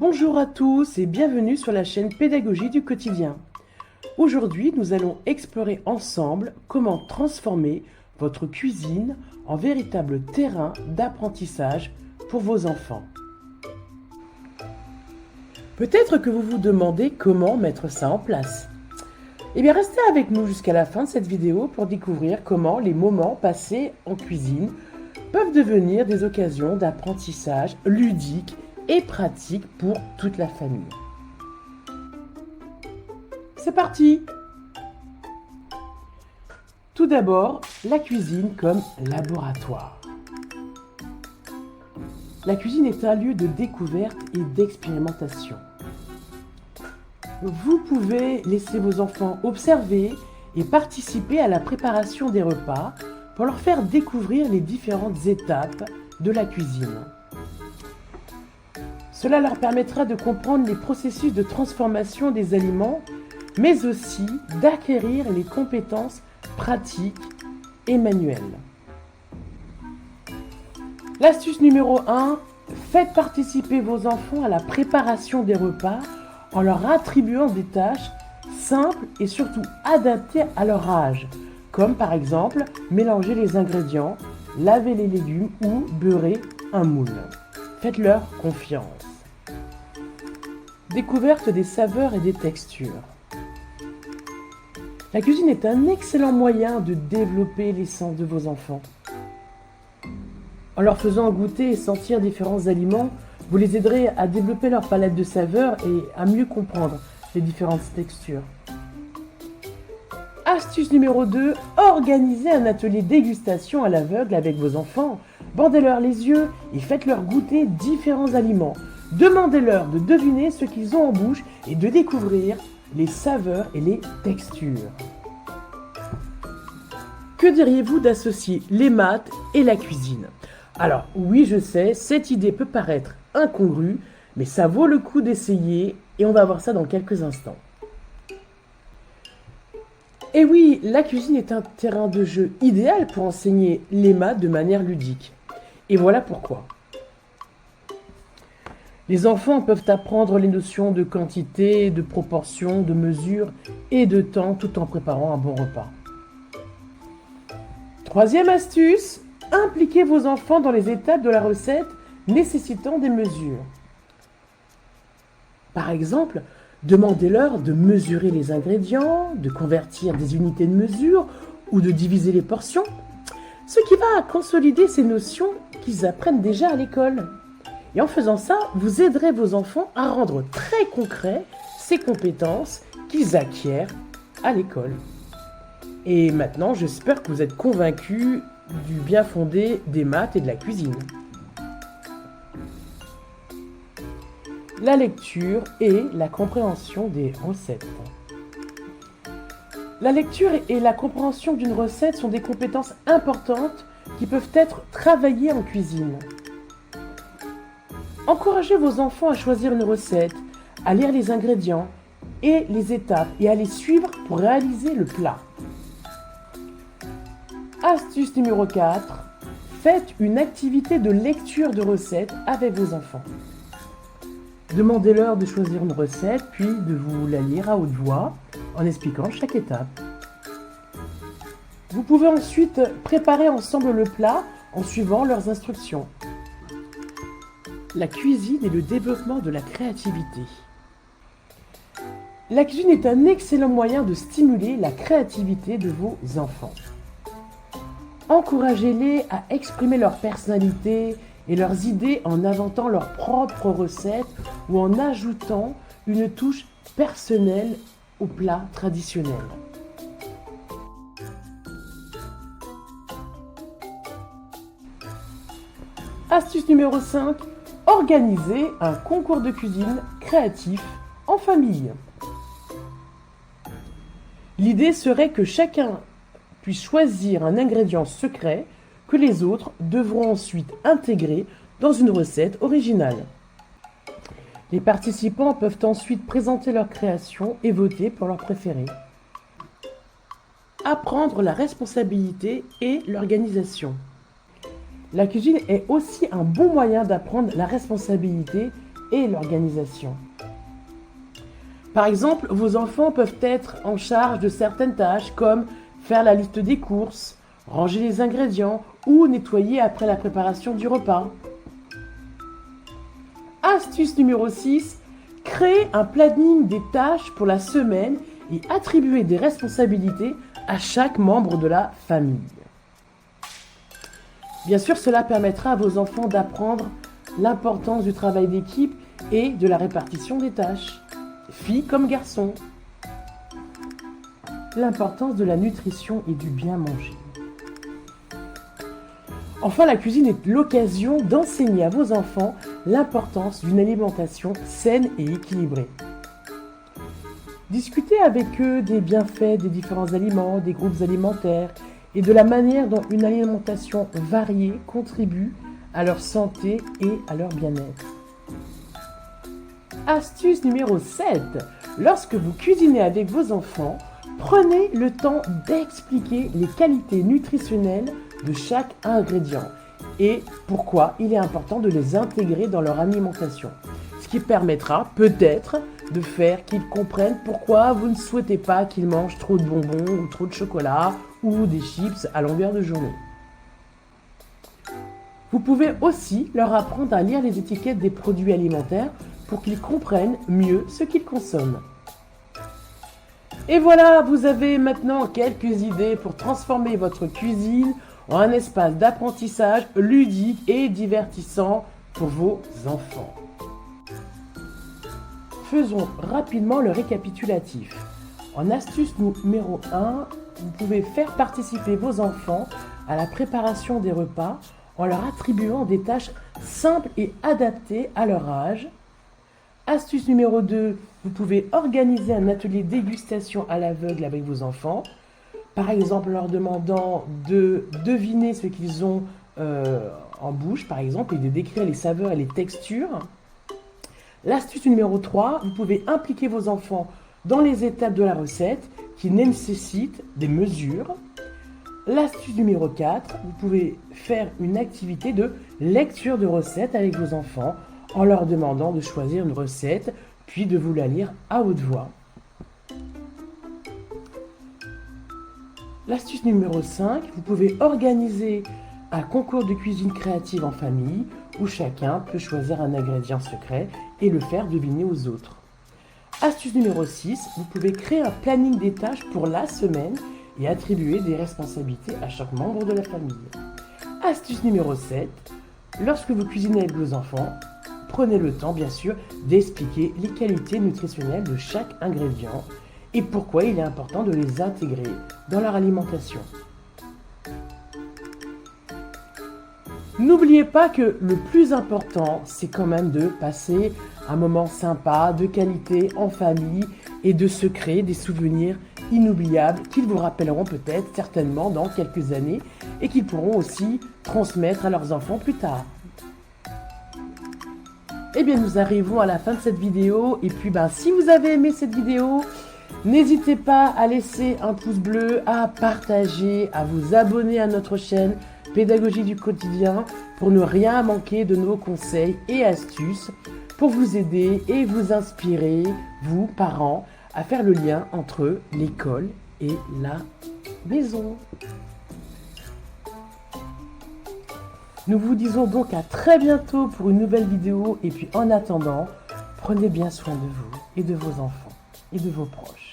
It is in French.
Bonjour à tous et bienvenue sur la chaîne Pédagogie du quotidien. Aujourd'hui, nous allons explorer ensemble comment transformer votre cuisine en véritable terrain d'apprentissage pour vos enfants. Peut-être que vous vous demandez comment mettre ça en place. Eh bien, restez avec nous jusqu'à la fin de cette vidéo pour découvrir comment les moments passés en cuisine peuvent devenir des occasions d'apprentissage ludique et pratique pour toute la famille. C'est parti! Tout d'abord, la cuisine comme laboratoire. La cuisine est un lieu de découverte et d'expérimentation. Vous pouvez laisser vos enfants observer et participer à la préparation des repas pour leur faire découvrir les différentes étapes de la cuisine. Cela leur permettra de comprendre les processus de transformation des aliments, mais aussi d'acquérir les compétences pratiques et manuelles. L'astuce numéro 1, faites participer vos enfants à la préparation des repas en leur attribuant des tâches simples et surtout adaptées à leur âge, comme par exemple mélanger les ingrédients, laver les légumes ou beurrer un moule. Faites-leur confiance. Découverte des saveurs et des textures. La cuisine est un excellent moyen de développer les sens de vos enfants. En leur faisant goûter et sentir différents aliments, vous les aiderez à développer leur palette de saveurs et à mieux comprendre les différentes textures. Astuce numéro 2, organisez un atelier dégustation à l'aveugle avec vos enfants. Bandez-leur les yeux et faites-leur goûter différents aliments. Demandez-leur de deviner ce qu'ils ont en bouche et de découvrir les saveurs et les textures. Que diriez-vous d'associer les maths et la cuisine? Alors oui, je sais, cette idée peut paraître incongrue, mais ça vaut le coup d'essayer et on va voir ça dans quelques instants. Et oui, la cuisine est un terrain de jeu idéal pour enseigner les maths de manière ludique. Et voilà pourquoi. Les enfants peuvent apprendre les notions de quantité, de proportion, de mesure et de temps tout en préparant un bon repas. Troisième astuce, impliquez vos enfants dans les étapes de la recette nécessitant des mesures. Par exemple, demandez-leur de mesurer les ingrédients, de convertir des unités de mesure ou de diviser les portions, ce qui va consolider ces notions qu'ils apprennent déjà à l'école. Et en faisant ça, vous aiderez vos enfants à rendre très concret ces compétences qu'ils acquièrent à l'école. Et maintenant, j'espère que vous êtes convaincus du bien fondé des maths et de la cuisine. La lecture et la compréhension des recettes. La lecture et la compréhension d'une recette sont des compétences importantes qui peuvent être travaillées en cuisine. Encouragez vos enfants à choisir une recette, à lire les ingrédients et les étapes et à les suivre pour réaliser le plat. Astuce numéro 4. Faites une activité de lecture de recettes avec vos enfants. Demandez-leur de choisir une recette, puis de vous la lire à haute voix en expliquant chaque étape. Vous pouvez ensuite préparer ensemble le plat en suivant leurs instructions. La cuisine et le développement de la créativité. La cuisine est un excellent moyen de stimuler la créativité de vos enfants. Encouragez-les à exprimer leur personnalité et leurs idées en inventant leurs propres recettes ou en ajoutant une touche personnelle au plat traditionnel. Astuce numéro 5. Organisez un concours de cuisine créatif en famille. L'idée serait que chacun puisse choisir un ingrédient secret que les autres devront ensuite intégrer dans une recette originale. Les participants peuvent ensuite présenter leur création et voter pour leur préféré. Apprendre la responsabilité et l'organisation. La cuisine est aussi un bon moyen d'apprendre la responsabilité et l'organisation. Par exemple, vos enfants peuvent être en charge de certaines tâches comme faire la liste des courses, ranger les ingrédients ou nettoyer après la préparation du repas. Astuce numéro 6, créer un planning des tâches pour la semaine et attribuer des responsabilités à chaque membre de la famille. Bien sûr, cela permettra à vos enfants d'apprendre l'importance du travail d'équipe et de la répartition des tâches, filles comme garçons. L'importance de la nutrition et du bien manger. Enfin, la cuisine est l'occasion d'enseigner à vos enfants l'importance d'une alimentation saine et équilibrée. Discutez avec eux des bienfaits des différents aliments, des groupes alimentaires et de la manière dont une alimentation variée contribue à leur santé et à leur bien-être. Astuce numéro 7. Lorsque vous cuisinez avec vos enfants, prenez le temps d'expliquer les qualités nutritionnelles de chaque ingrédient et pourquoi il est important de les intégrer dans leur alimentation. Ce qui permettra peut-être de faire qu'ils comprennent pourquoi vous ne souhaitez pas qu'ils mangent trop de bonbons ou trop de chocolat ou des chips à longueur de journée. Vous pouvez aussi leur apprendre à lire les étiquettes des produits alimentaires pour qu'ils comprennent mieux ce qu'ils consomment. Et voilà, vous avez maintenant quelques idées pour transformer votre cuisine en un espace d'apprentissage ludique et divertissant pour vos enfants. Faisons rapidement le récapitulatif. En astuce numéro 1, vous pouvez faire participer vos enfants à la préparation des repas en leur attribuant des tâches simples et adaptées à leur âge. Astuce numéro 2, vous pouvez organiser un atelier dégustation à l'aveugle avec vos enfants. Par exemple, en leur demandant de deviner ce qu'ils ont en bouche, par exemple, et de décrire les saveurs et les textures. L'astuce numéro 3, vous pouvez impliquer vos enfants dans les étapes de la recette qui nécessitent des mesures. L'astuce numéro 4, vous pouvez faire une activité de lecture de recettes avec vos enfants en leur demandant de choisir une recette, puis de vous la lire à haute voix. L'astuce numéro 5, vous pouvez organiser un concours de cuisine créative en famille où chacun peut choisir un ingrédient secret et le faire deviner aux autres. Astuce numéro 6, vous pouvez créer un planning des tâches pour la semaine et attribuer des responsabilités à chaque membre de la famille. Astuce numéro 7, lorsque vous cuisinez avec vos enfants, prenez le temps bien sûr d'expliquer les qualités nutritionnelles de chaque ingrédient et pourquoi il est important de les intégrer dans leur alimentation. N'oubliez pas que le plus important, c'est quand même de passer un moment sympa, de qualité, en famille et de se créer des souvenirs inoubliables qu'ils vous rappelleront peut-être certainement dans quelques années et qu'ils pourront aussi transmettre à leurs enfants plus tard. Eh bien, nous arrivons à la fin de cette vidéo et puis si vous avez aimé cette vidéo, n'hésitez pas à laisser un pouce bleu, à partager, à vous abonner à notre chaîne Pédagogie du quotidien pour ne rien manquer de nos conseils et astuces pour vous aider et vous inspirer, vous, parents, à faire le lien entre l'école et la maison. Nous vous disons donc à très bientôt pour une nouvelle vidéo et puis en attendant, prenez bien soin de vous et de vos enfants et de vos proches.